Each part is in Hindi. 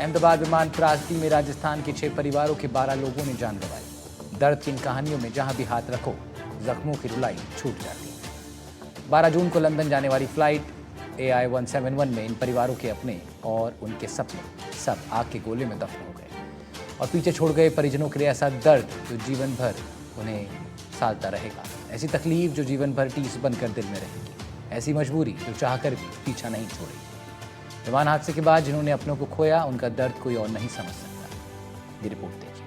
अहमदाबाद विमान त्रासदी में राजस्थान के 6 परिवारों के 12 लोगों ने जान गंवाई। दर्द की इन कहानियों में जहां भी हाथ रखो, जख्मों की रुलाई छूट जाती है। 12 जून को लंदन जाने वाली फ्लाइट AI 171 में इन परिवारों के अपने और उनके सपने सब आग के गोले में दफन हो गए और पीछे छोड़ गए परिजनों के लिए ऐसा दर्द जो जीवन भर उन्हें सालता रहेगा, ऐसी तकलीफ जो जीवन भर टीस बनकर दिल में रहेगी, ऐसी मजबूरी जो चाहकर भी पीछा नहीं छोड़ेगी। विमान हादसे के बाद जिन्होंने अपनों को खोया, उनका दर्द कोई और नहीं समझ सकता। ये रिपोर्ट देखिए।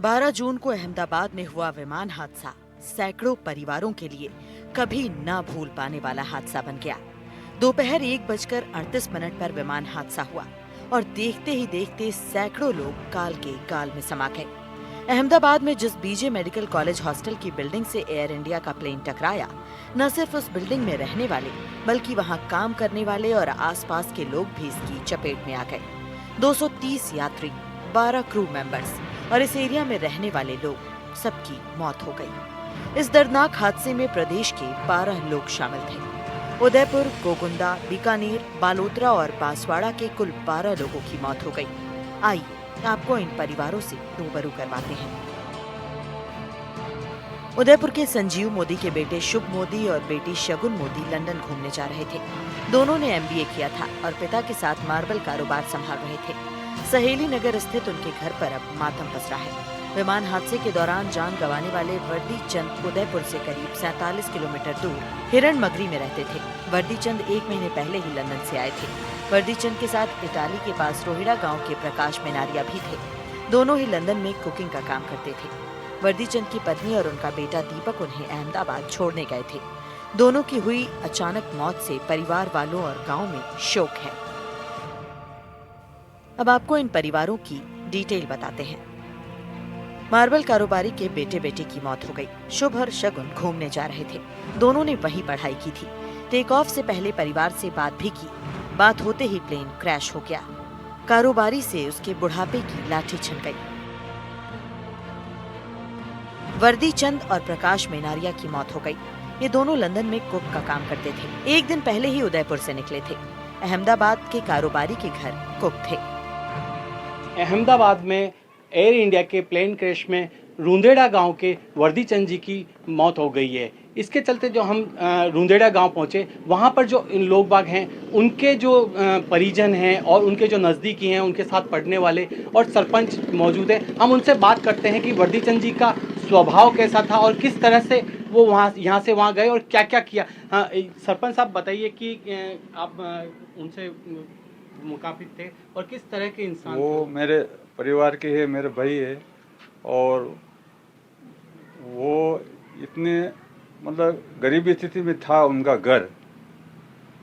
12 जून को अहमदाबाद में हुआ विमान हादसा सैकड़ों परिवारों के लिए कभी ना भूल पाने वाला हादसा बन गया। दोपहर 1:38 पर विमान हादसा हुआ और देखते ही देखते सैकड़ों लोग काल के गाल में समा गए। अहमदाबाद में जिस BJ मेडिकल कॉलेज हॉस्टल की बिल्डिंग से एयर इंडिया का प्लेन टकराया, न सिर्फ उस बिल्डिंग में रहने वाले बल्कि वहां काम करने वाले और आसपास के लोग भी इसकी चपेट में आ गए। 230 यात्री, 12 क्रू मेंबर्स और इस एरिया में रहने वाले लोग सबकी मौत हो गई। इस दर्दनाक हादसे में प्रदेश के 12 लोग शामिल थे। उदयपुर, गोगुंदा, बीकानेर, बालोतरा और बांसवाड़ा के कुल 12 लोगों की मौत हो गई। आइए आपको इन परिवारों से रूबरू करवाते हैं। उदयपुर के संजीव मोदी के बेटे शुभ मोदी और बेटी शगुन मोदी लंदन घूमने जा रहे थे। दोनों ने MBA किया था और पिता के साथ मार्बल कारोबार संभाल रहे थे। सहेली नगर स्थित उनके घर पर अब मातम पसरा है। विमान हादसे के दौरान जान गंवाने वाले वर्दी चंद उदयपुर से करीब 47 किलोमीटर दूर हिरण मगरी में रहते थे। वर्दी चंद 1 महीने पहले ही लंदन से आए थे। वर्दी चंद के साथ इटाली के पास रोहिड़ा गांव के प्रकाश मेनारिया भी थे। दोनों ही लंदन में कुकिंग का काम करते थे। वर्दी चंद की पत्नी और उनका बेटा दीपक उन्हें अहमदाबाद छोड़ने गए थे। दोनों की हुई अचानक मौत से परिवार वालों और गाँव में शोक है। अब आपको इन परिवारों की डिटेल बताते हैं। मार्बल कारोबारी के बेटे बेटी की मौत हो गई। शुभ और शगुन घूमने जा रहे थे। दोनों ने वहीं पढ़ाई की थी। टेक ऑफ से पहले परिवार से बात भी की। बात होते ही प्लेन क्रैश हो गया। कारोबारी से उसके बुढ़ापे की लाठी छिन गई। वर्दी चंद और प्रकाश मेनारिया की मौत हो गई। ये दोनों लंदन में कुक का काम करते थे। 1 दिन पहले ही उदयपुर से निकले थे। अहमदाबाद के कारोबारी के घर कुक थे। अहमदाबाद में एयर इंडिया के प्लेन क्रैश में रूंदेड़ा गांव के वर्दी चंद जी की मौत हो गई है। इसके चलते जो हम रूंदेड़ा गांव पहुंचे, वहां पर जो इन लोग बाग हैं, उनके जो परिजन हैं और उनके जो नज़दीकी हैं, उनके साथ पढ़ने वाले और सरपंच मौजूद हैं। हम उनसे बात करते हैं कि वर्दी चंद जी का स्वभाव कैसा था और किस तरह से वो यहाँ से वहाँ गए और क्या क्या किया। हाँ, सरपंच साहब बताइए कि आप उनसे मुखातिब थे और किस तरह के इंसान वो थे? मेरे परिवार के है, मेरे भाई है और वो इतने मतलब गरीबी स्थिति में था उनका घर।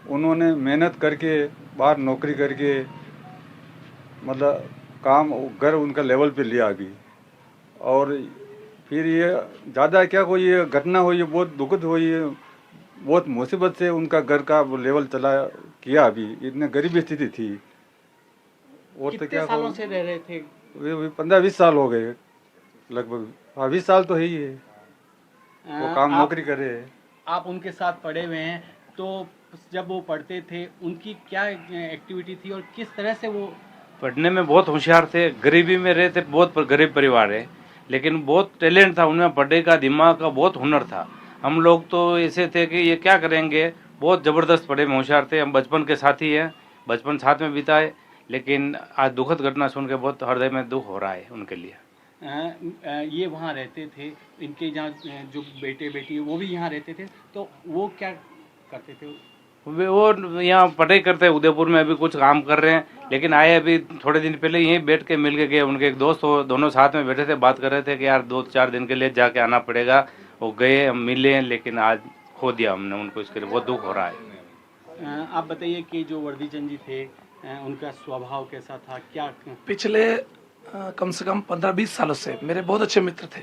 उन्होंने मेहनत करके बाहर नौकरी करके मतलब काम घर उनका लेवल पे लिया अभी। और फिर ये ज़्यादा क्या कोई ये घटना हुई है, बहुत दुखद हुई है, बहुत मुसीबत से उनका घर का वो लेवल चला किया। अभी इतने गरीबी स्थिति थी। और तो कितने क्या सालों से रह रहे थे? 15-20 साल हो गए लगभग। हाँ, 20 साल तो है ही है वो काम नौकरी करे है। आप उनके साथ पढ़े हुए हैं, तो जब वो पढ़ते थे उनकी क्या एक्टिविटी थी और किस तरह से वो पढ़ने में बहुत होशियार थे। गरीबी में रहते, बहुत गरीब परिवार है, लेकिन बहुत टैलेंट था उनमें, पढ़ने का, दिमाग का बहुत हुनर था। हम लोग तो ऐसे थे कि ये क्या करेंगे, बहुत ज़बरदस्त पढ़े में होशियार थे। हम बचपन के साथी हैं, बचपन साथ में बिताए, लेकिन आज दुखद घटना सुन के बहुत हृदय में दुख हो रहा है उनके लिए। ये वहाँ रहते थे, इनके जहाँ जो बेटे बेटी वो भी यहाँ रहते थे, तो वो क्या करते थे? वो यहाँ पढ़ाई करते हैं उदयपुर में, अभी कुछ काम कर रहे हैं, लेकिन आए अभी थोड़े दिन पहले यहीं बैठ के मिल के गए। उनके एक दोस्त हो, दोनों साथ में बैठे थे, बात कर रहे थे कि यार 2-4 दिन के लिए जाके आना पड़ेगा। वो गए, हम मिले, लेकिन आज खो दिया हमने उनको। इसके लिए बहुत दुख हो रहा है। आप बताइए कि जो वर्दी चंद जी थे, उनका स्वभाव कैसा था, क्या? पिछले कम से कम 15-20 सालों से मेरे बहुत अच्छे मित्र थे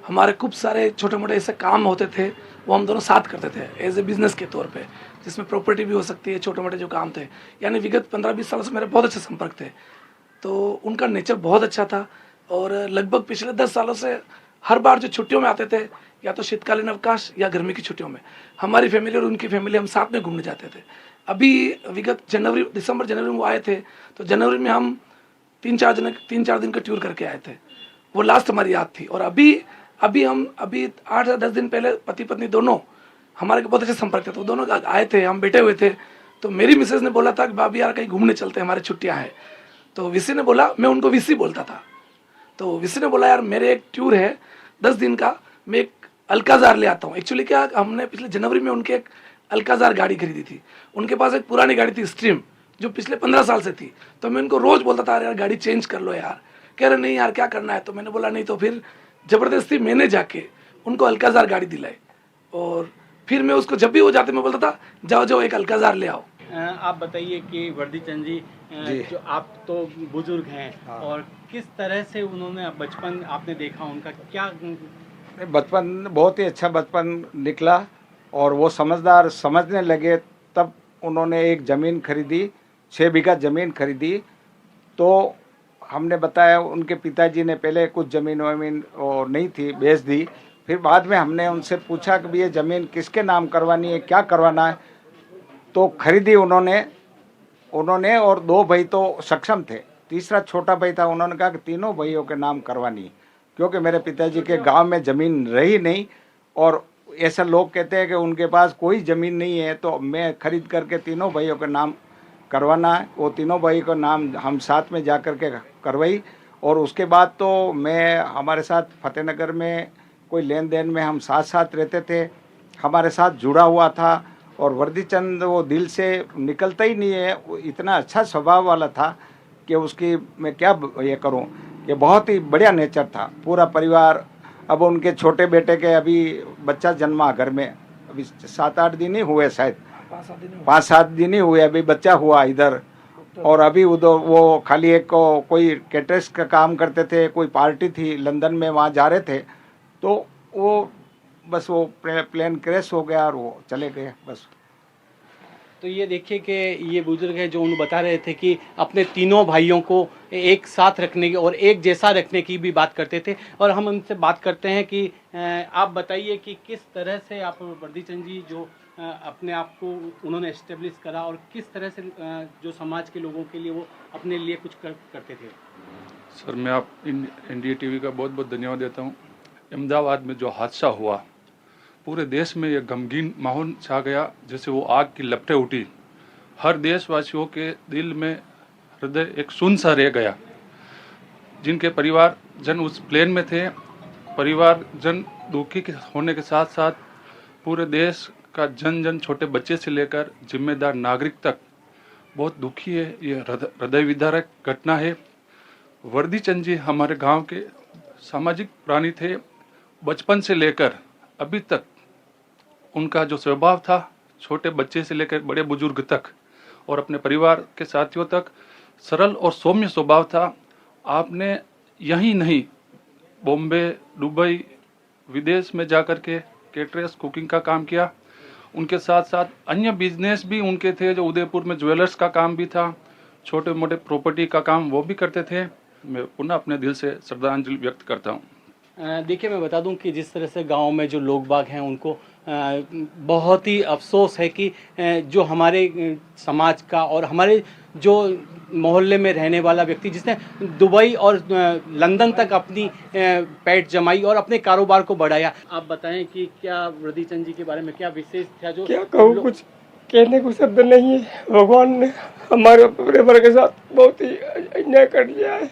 हमारे खूब सारे छोटे मोटे ऐसे काम होते थे, वो हम दोनों साथ करते थे एज ए बिजनेस के तौर पे, जिसमें प्रॉपर्टी भी हो सकती है, छोटे मोटे जो काम थे। यानी विगत 15-20 सालों से मेरे बहुत अच्छे संपर्क थे। तो उनका नेचर बहुत अच्छा था और लगभग पिछले 10 सालों से हर बार जो छुट्टियों में आते थे, या तो शीतकालीन अवकाश या गर्मी की छुट्टियों में, हमारी फैमिली और उनकी फैमिली हम साथ में घूमने जाते थे। अभी विगत दिसंबर जनवरी में वो आए थे, तो जनवरी में हम 3-4 दिन का टूर करके आए थे। वो लास्ट हमारी याद थी। और अभी 8 या 10 दिन पहले पति पत्नी दोनों हमारे बहुत अच्छे संपर्क थे, तो दोनों आए थे, हम बैठे हुए थे। तो मेरी मिसेज ने बोला था कि भाभी यार कहीं घूमने चलते हैं, हमारी छुट्टियां हैं। तो विसी ने बोला, मैं उनको विसी बोलता था, तो विसी ने बोला यार मेरे एक टूर है 10 दिन का, मैं एक अल्काजार ले आता हूँ। एक्चुअली क्या, हमने पिछले जनवरी में उनके एक अल्काजार गाड़ी खरीदी थी। उनके पास एक पुरानी गाड़ी थी स्ट्रीम, जो पिछले 15 साल से थी। तो मैं उनको रोज बोलता था यार गाड़ी चेंज कर लो यार। कह रहे नहीं यार क्या करना है। तो मैंने बोला नहीं, तो फिर ज़बरदस्ती मैंने जाके उनको अल्काजार गाड़ी दिलाई। और फिर मैं उसको जब भी वो जाते मैं बोलता था जाओ जाओ एक अल्काजार ले आओ। आप बताइए कि वर्दी चंद जी, जो आप तो बुजुर्ग हैं, हाँ। और किस तरह से उन्होंने बचपन आपने देखा उनका क्या? बचपन बहुत ही अच्छा बचपन निकला और वो समझदार समझने लगे तब उन्होंने एक ज़मीन खरीदी, 6 बीघा ज़मीन खरीदी। तो हमने बताया, उनके पिताजी ने पहले कुछ ज़मीन वमीन और नहीं थी, बेच दी। फिर बाद में हमने उनसे पूछा कि ये ज़मीन किसके नाम करवानी है, क्या करवाना है। तो खरीदी उन्होंने और 2 भाई तो सक्षम थे, तीसरा छोटा भाई था, उन्होंने कहा कि तीनों भाइयों के नाम करवानी है, क्योंकि मेरे पिताजी के गांव में ज़मीन रही नहीं। और ऐसा लोग कहते हैं कि उनके पास कोई ज़मीन नहीं है, तो मैं खरीद करके तीनों भाइयों के नाम करवाना है। वो तीनों भाई का नाम हम साथ में जा कर के करवाई। और उसके बाद तो मैं हमारे साथ फतेहनगर में कोई लेन देन में हम साथ साथ रहते थे, हमारे साथ जुड़ा हुआ था। और वर्दी चंद वो दिल से निकलता ही नहीं है, वो इतना अच्छा स्वभाव वाला था कि उसकी मैं क्या ये करूं, कि बहुत ही बढ़िया नेचर था। पूरा परिवार, अब उनके छोटे बेटे के अभी बच्चा जन्मा घर में, अभी 7-8 दिन ही हुए, शायद 5-7 दिन ही हुए, अभी बच्चा हुआ इधर। और अभी उधर वो खाली एक कोई कैटरर्स का काम करते थे, कोई पार्टी थी लंदन में, वहाँ जा रहे थे। तो वो बस वो प्लेन क्रैश हो गया और वो चले गए बस। तो ये देखिए कि ये बुजुर्ग है जो उन्हें बता रहे थे कि अपने तीनों भाइयों को एक साथ रखने की और एक जैसा रखने की भी बात करते थे। और हम उनसे बात करते हैं कि आप बताइए कि किस तरह से आप वर्दी चंद जी जो अपने आप को उन्होंने एस्टेब्लिश करा, और किस तरह से जो समाज के लोगों के लिए वो अपने लिए कुछ करते थे। सर, मैं आप इंडिया टीवी का बहुत बहुत धन्यवाद देता हूँ। अहमदाबाद में जो हादसा हुआ, पूरे देश में यह गमगीन माहौल छा गया, जैसे वो आग की लपटें उठी। हर देशवासियों के दिल में हृदय एक सुन सा रह गया। जिनके परिवार जन उस प्लेन में थे, परिवार जन दुखी होने के साथ साथ पूरे देश का जन छोटे बच्चे से लेकर जिम्मेदार नागरिक तक बहुत दुखी है। ये हृदय विदारक घटना है। वर्दी चंद जी हमारे गांव के सामाजिक प्राणी थे। बचपन से लेकर अभी तक उनका जो स्वभाव था, छोटे बच्चे से लेकर बड़े बुजुर्ग तक और अपने परिवार के साथियों तक सरल और सौम्य स्वभाव था। आपने यहीं नहीं, बॉम्बे, दुबई, विदेश में जाकर के केटरर्स, कुकिंग का काम किया। उनके साथ साथ अन्य बिजनेस भी उनके थे, जो उदयपुर में ज्वेलर्स का काम भी था, छोटे मोटे प्रॉपर्टी का काम वो भी करते थे। मैं पुनः अपने दिल से श्रद्धांजलि व्यक्त करता हूँ। देखिए, मैं बता दूं कि जिस तरह से गांव में जो लोग बाग हैं उनको बहुत ही अफसोस है कि जो हमारे समाज का और हमारे जो मोहल्ले में रहने वाला व्यक्ति जिसने दुबई और लंदन तक अपनी पैठ जमाई और अपने कारोबार को बढ़ाया, आप बताएं कि क्या वर्दी चंद जी के बारे में क्या विशेष था जो क्या कहूँ, कुछ कहने को शब्द नहीं है। भगवान ने हमारे परिवार के साथ बहुत ही अन्याय कर लिया है।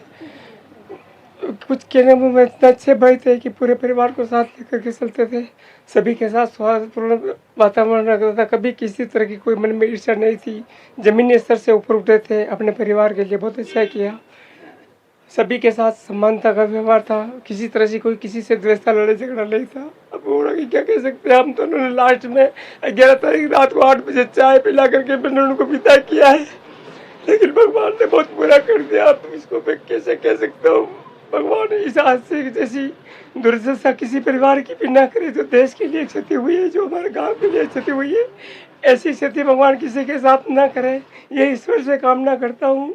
कुछ कहने में इतना अच्छे भाई थे कि पूरे परिवार को साथ लेकर के चलते थे, सभी के साथ सौहार्दपूर्ण वातावरण रखता था। कभी किसी तरह की कोई मन में ईर्ष्या नहीं थी। जमीनी स्तर से ऊपर उठे थे, अपने परिवार के लिए बहुत अच्छा किया। सभी के साथ समानता का व्यवहार था, किसी तरह से कोई किसी से द्वेषता, लड़ाई झगड़ा नहीं था। अब वो क्या कह सकते हैं हम। तो उन्होंने लास्ट में 11 तारीख रात को 8 बजे चाय पिला करके मैंने उनको विदा किया है, लेकिन भगवान ने बहुत बुरा कर दिया। आप इसको मैं कैसे कह सकता हूँ। भगवान इस हादसे जैसी दुर्दशा किसी परिवार की भी ना करे। जो देश के लिए क्षति हुई है, जो हमारे गांव के लिए क्षति हुई है, ऐसी क्षति भगवान किसी के साथ ना करे, ये ईश्वर से कामना करता हूँ।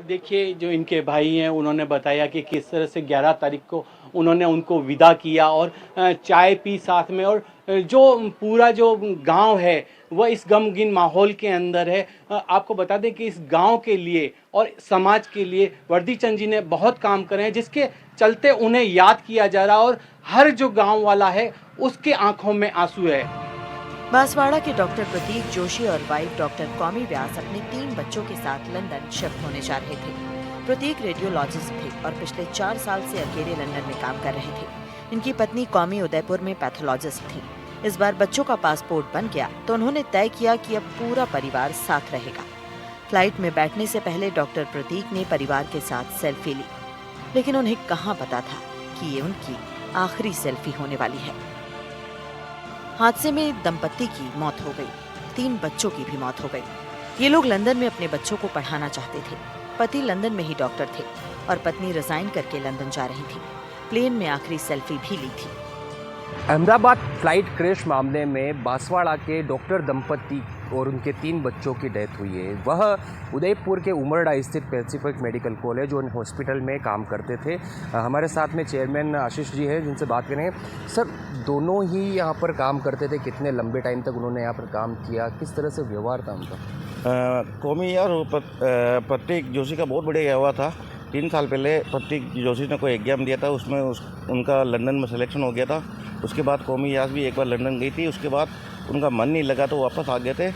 देखिए, जो इनके भाई हैं उन्होंने बताया कि किस तरह से 11 तारीख को उन्होंने उनको विदा किया और चाय पी साथ में, और जो पूरा जो गांव है वह इस गमगीन माहौल के अंदर है। आपको बता दें कि इस गांव के लिए और समाज के लिए वर्दी चंद जी ने बहुत काम करे हैं, जिसके चलते उन्हें याद किया जा रहा है और हर जो गांव वाला है उसके आंखों में आंसू है। बांसवाड़ा के डॉक्टर प्रतीक जोशी और वाइफ डॉक्टर कौमी व्यास अपने 3 बच्चों के साथ लंदन शिफ्ट होने जा रहे थे। प्रतीक रेडियोलॉजिस्ट थे और पिछले 4 साल से अकेले लंदन में काम कर रहे थे। इनकी पत्नी कौमी उदयपुर में पैथोलॉजिस्ट थी। इस बार बच्चों का पासपोर्ट बन गया तो उन्होंने तय किया कि अब पूरा परिवार साथ रहेगा। फ्लाइट में बैठने से पहले डॉक्टर प्रतीक ने परिवार के साथ सेल्फी ली, लेकिन उन्हें कहाँ पता था कि ये उनकी आखिरी सेल्फी होने वाली है। हादसे में दंपत्ति की मौत हो गई, 3 बच्चों की भी मौत हो गई। ये लोग लंदन में अपने बच्चों को पढ़ाना चाहते थे। पति लंदन में ही डॉक्टर थे और पत्नी रिजाइन करके लंदन जा रही थी। प्लेन में आखिरी सेल्फी भी ली थी। अहमदाबाद फ्लाइट क्रैश मामले में बांसवाड़ा के डॉक्टर दंपति और उनके 3 बच्चों की डेथ हुई है। वह उदयपुर के उमरडा स्थित पैसिफिक मेडिकल कॉलेज और हॉस्पिटल में काम करते थे। हमारे साथ में चेयरमैन आशीष जी हैं, जिनसे बात करेंगे। सर, दोनों ही यहाँ पर काम करते थे, कितने लंबे टाइम तक उन्होंने यहाँ पर काम किया, किस तरह से व्यवहार था उनका? कौमी और प्रतीक जोशी का बहुत बढ़िया हुआ था। 3 साल पहले प्रतीक जोशी ने कोई एग्जाम दिया था, उसमें उनका लंदन में सिलेक्शन हो गया था। उसके बाद कौमी यास भी एक बार लंदन गई थी, उसके बाद उनका मन नहीं लगा तो वापस आ गए थे।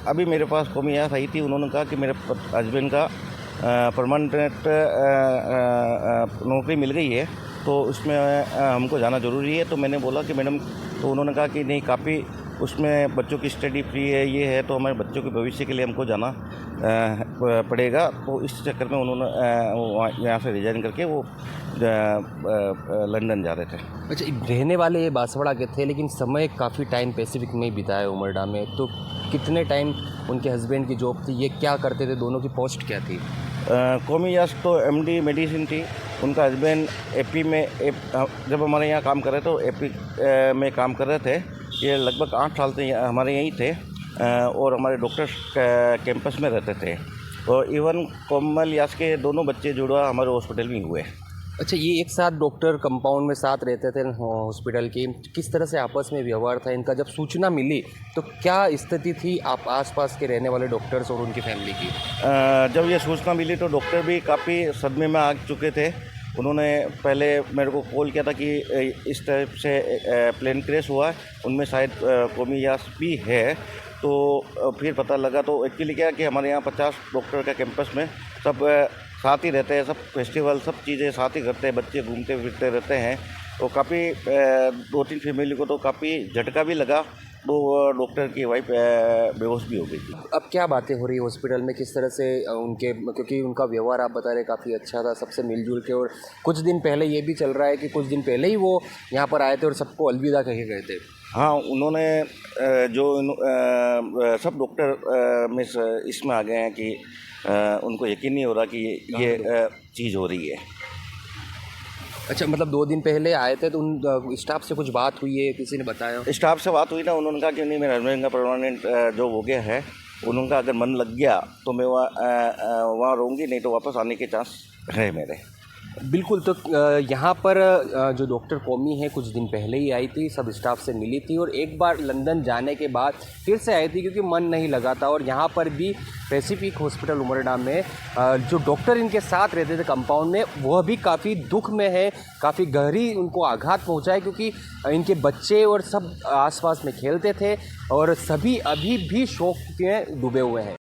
अभी मेरे पास कौमी यास आई थी, उन्होंने कहा कि मेरे हस्बैंड का परमानेंट नौकरी मिल गई है, तो उसमें हमको जाना ज़रूरी है। तो मैंने बोला कि मैडम, तो उन्होंने कहा कि नहीं, काफ़ी उसमें बच्चों की स्टडी फ्री है, ये है, तो हमारे बच्चों के भविष्य के लिए हमको जाना पड़ेगा। तो इस चक्कर में उन्होंने यहाँ से रिजाइन करके वो लंदन जा रहे थे। अच्छा, रहने वाले ये बांसवाड़ा के थे, लेकिन समय काफ़ी टाइम पैसिफिक में ही बिताया उमरडा में। तो कितने टाइम उनके हस्बैंड की जॉब थी, ये क्या करते थे, दोनों की पोस्ट क्या थी? कौमी यास तो MD मेडिसिन थी, उनका हस्बैंड AP में जब हमारे यहाँ काम कर रहे थे तो AP में काम कर रहे थे। ये लगभग 8 साल से हमारे यहीं थे और हमारे डॉक्टर्स कैंपस में रहते थे। और इवन कोमल यास के दोनों बच्चे जुड़वा हमारे हॉस्पिटल में हुए। अच्छा, ये एक साथ डॉक्टर कंपाउंड में साथ रहते थे हॉस्पिटल की, किस तरह से आपस में व्यवहार था इनका? जब सूचना मिली तो क्या स्थिति थी आप आसपास के रहने वाले डॉक्टर्स और उनकी फैमिली की? जब ये सूचना मिली तो डॉक्टर भी काफ़ी सदमे में आ चुके थे। उन्होंने पहले मेरे को कॉल किया था कि इस टाइप से प्लेन क्रैश हुआ है, उनमें शायद कौमी यास भी है। तो फिर पता लगा, तो एक्चुअली क्या कि हमारे यहाँ 50 डॉक्टर का कैंपस में सब साथ ही रहते हैं, सब फेस्टिवल सब चीज़ें साथ ही करते हैं, बच्चे घूमते फिरते रहते हैं। तो काफ़ी 2-3 फैमिली को तो काफ़ी झटका भी लगा, तो डॉक्टर की वाइफ बेहोश भी हो गई थी। अब क्या बातें हो रही है हॉस्पिटल में, किस तरह से उनके, क्योंकि उनका व्यवहार आप बता रहे काफ़ी अच्छा था, सबसे मिलजुल के, और कुछ दिन पहले ये भी चल रहा है कि कुछ दिन पहले ही वो यहाँ पर आए थे और सबको अलविदा कहे गए थे। हाँ, उन्होंने सब डॉक्टर में इसमें आ गए हैं कि उनको यकीन नहीं हो रहा कि ये चीज़ हो रही है। अच्छा, मतलब 2 दिन पहले आए थे तो उन स्टाफ से कुछ बात हुई है, किसी ने बताया? स्टाफ से बात हुई ना, उन्होंने कहा कि नहीं, मेरे हस्बैंड का परमानेंट जॉब हो गया है। उन्होंने कहा अगर मन लग गया तो मैं वहाँ रहूँगी, नहीं तो वापस आने के चांस है मेरे। बिल्कुल। तो यहाँ पर जो डॉक्टर कौमी है कुछ दिन पहले ही आई थी, सब स्टाफ से मिली थी और एक बार लंदन जाने के बाद फिर से आई थी क्योंकि मन नहीं लगा था। और यहाँ पर भी पैसिफिक हॉस्पिटल उमरडा में जो डॉक्टर इनके साथ रहते थे कंपाउंड में, वह भी काफ़ी दुख में है, काफ़ी गहरी उनको आघात पहुँचा है क्योंकि इनके बच्चे और सब आसपास में खेलते थे और सभी अभी भी शोक में डूबे हुए हैं।